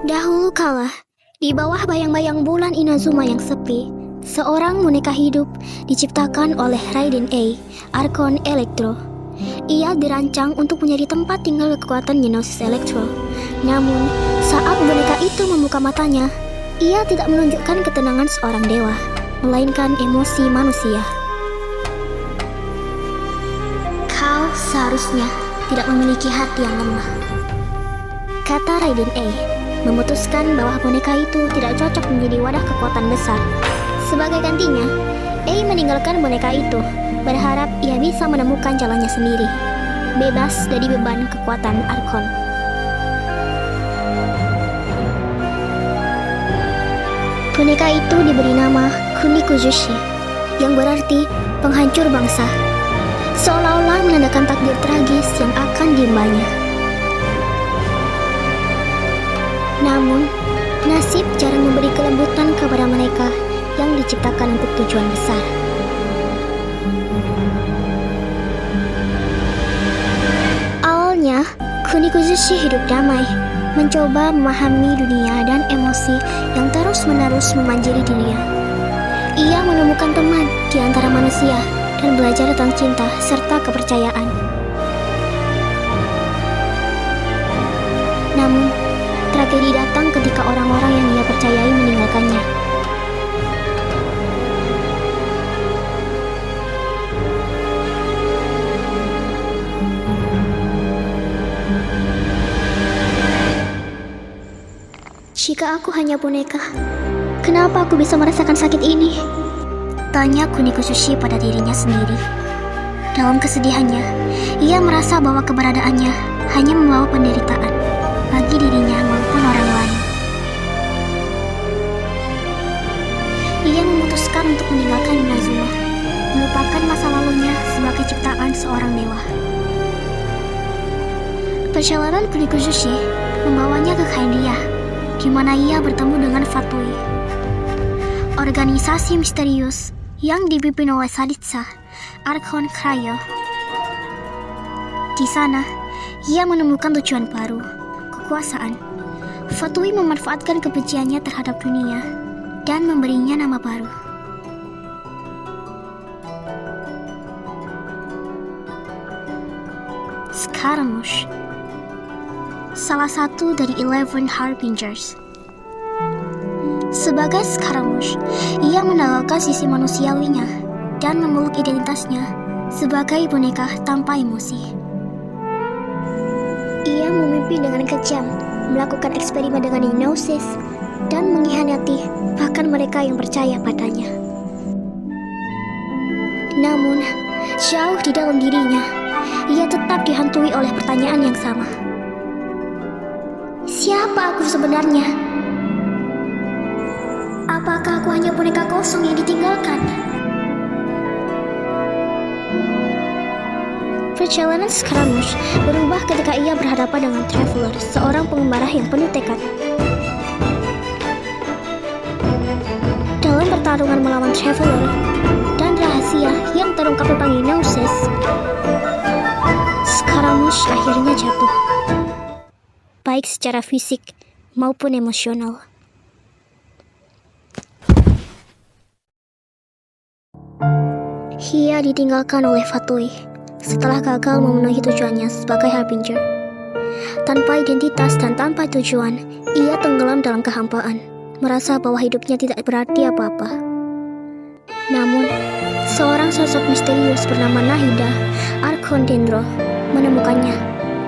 Dahulu kala, di bawah bayang-bayang bulan Inazuma yang sepi, seorang boneka hidup diciptakan oleh Raiden A, Arkon Electro. Ia dirancang untuk menjadi tempat tinggal kekuatan Gnosis Electro. Namun, saat boneka itu membuka matanya, ia tidak menunjukkan ketenangan seorang dewa, melainkan emosi manusia. Kau seharusnya tidak memiliki hati yang lemah, kata Raiden A, memutuskan bahwa boneka itu tidak cocok menjadi wadah kekuatan besar. Sebagai gantinya, A meninggalkan boneka itu, berharap ia bisa menemukan jalannya sendiri, bebas dari beban kekuatan Arkon. Boneka itu diberi nama Kunikuzushi, yang berarti penghancur bangsa, seolah-olah menandakan takdir tragis yang akan diimbanya. Namun, nasib jarang memberi kelembutan kepada mereka yang diciptakan untuk tujuan besar. Awalnya, Kunikuzushi hidup damai, mencoba memahami dunia dan emosi yang terus-menerus memanjiri dirinya. Ia menemukan teman di antara manusia dan belajar tentang cinta serta kepercayaan. Namun, tragedi datang ketika orang-orang yang ia percayai meninggalkannya. Jika aku hanya boneka, kenapa aku bisa merasakan sakit ini? Tanya Kunikuzushi pada dirinya sendiri. Dalam kesedihannya, ia merasa bahwa keberadaannya hanya membawa penderitaan bagi dirinya maupun orang lain. Ia memutuskan untuk meninggalkan Inazuma, melupakan masa lalunya sebagai ciptaan seorang dewa. Perjalanan Kunikuzushi membawanya ke Khaenri'ah, di mana ia bertemu dengan Fatui, organisasi misterius yang dipimpin oleh Saditsa, Arkon Cryo. Di sana, ia menemukan tujuan baru, kekuasaan. Fatui memanfaatkan kebenciannya terhadap dunia dan memberinya nama baru. Scaramouche, salah satu dari 11 Harbingers. Sebagai Scaramouche, ia menanggalkan sisi manusiawinya dan memeluk identitasnya sebagai boneka tanpa emosi. Ia memimpin dengan kejam, melakukan eksperimen dengan Gnosis, dan mengkhianati bahkan mereka yang percaya padanya. Namun, jauh di dalam dirinya, ia tetap dihantui oleh pertanyaan yang sama. Siapa aku sebenarnya? Apakah aku hanya boneka kosong yang ditinggalkan? Perjalanan Scaramouche berubah ketika ia berhadapan dengan Traveler, seorang pengembara yang penuh tekad. Dalam pertarungan melawan Traveler dan rahasia yang terungkap tentang Gnosis, Scaramouche akhirnya jatuh, baik secara fisik maupun emosional. Ia ditinggalkan oleh Fatui setelah gagal memenuhi tujuannya sebagai Harbinger. Tanpa identitas dan tanpa tujuan, ia tenggelam dalam kehampaan, merasa bahwa hidupnya tidak berarti apa-apa. Namun, seorang sosok misterius bernama Nahida, Arkon Dendro, menemukannya.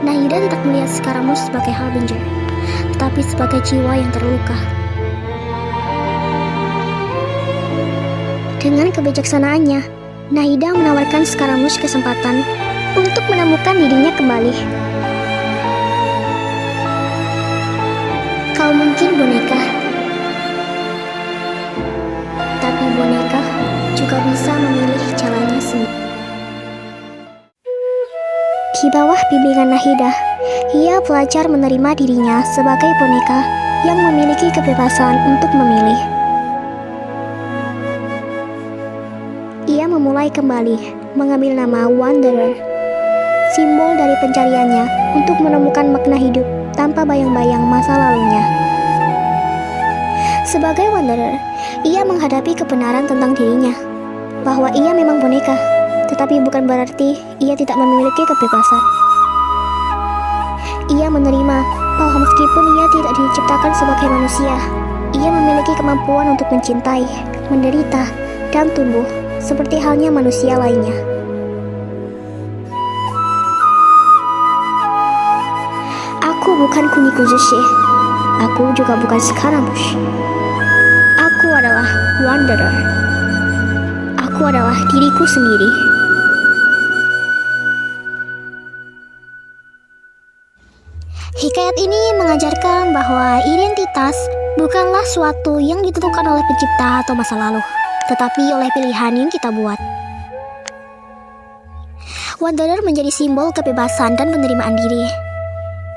Nahida tidak melihat Scaramouche sebagai Harbinger, tetapi sebagai jiwa yang terluka. Dengan kebijaksanaannya, Nahida menawarkan Scaramouche kesempatan untuk menemukan dirinya kembali. Kau mungkin boneka, tapi boneka juga bisa memilih jalannya sendiri. Di bawah bimbingan Nahida, ia belajar menerima dirinya sebagai boneka yang memiliki kebebasan untuk memilih. Ia memulai kembali mengambil nama Wanderer, simbol dari pencariannya untuk menemukan makna hidup tanpa bayang-bayang masa lalunya. Sebagai wanderer, ia menghadapi kebenaran tentang dirinya, bahwa ia memang boneka, tetapi bukan berarti ia tidak memiliki kebebasan. Ia menerima bahwa meskipun ia tidak diciptakan sebagai manusia, ia memiliki kemampuan untuk mencintai, menderita, dan tumbuh, seperti halnya manusia lainnya. Aku bukan Kuniko Zushi. Aku juga bukan Scaramouche. Aku adalah Wanderer. Aku adalah diriku sendiri. Hikayat ini mengajarkan bahwa identitas bukanlah suatu yang ditentukan oleh pencipta atau masa lalu, tetapi oleh pilihan yang kita buat. Wanderer menjadi simbol kebebasan dan penerimaan diri,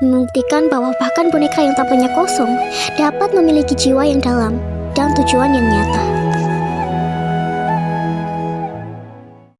membuktikan bahwa bahkan boneka yang tampaknya kosong dapat memiliki jiwa yang dalam dan tujuan yang nyata.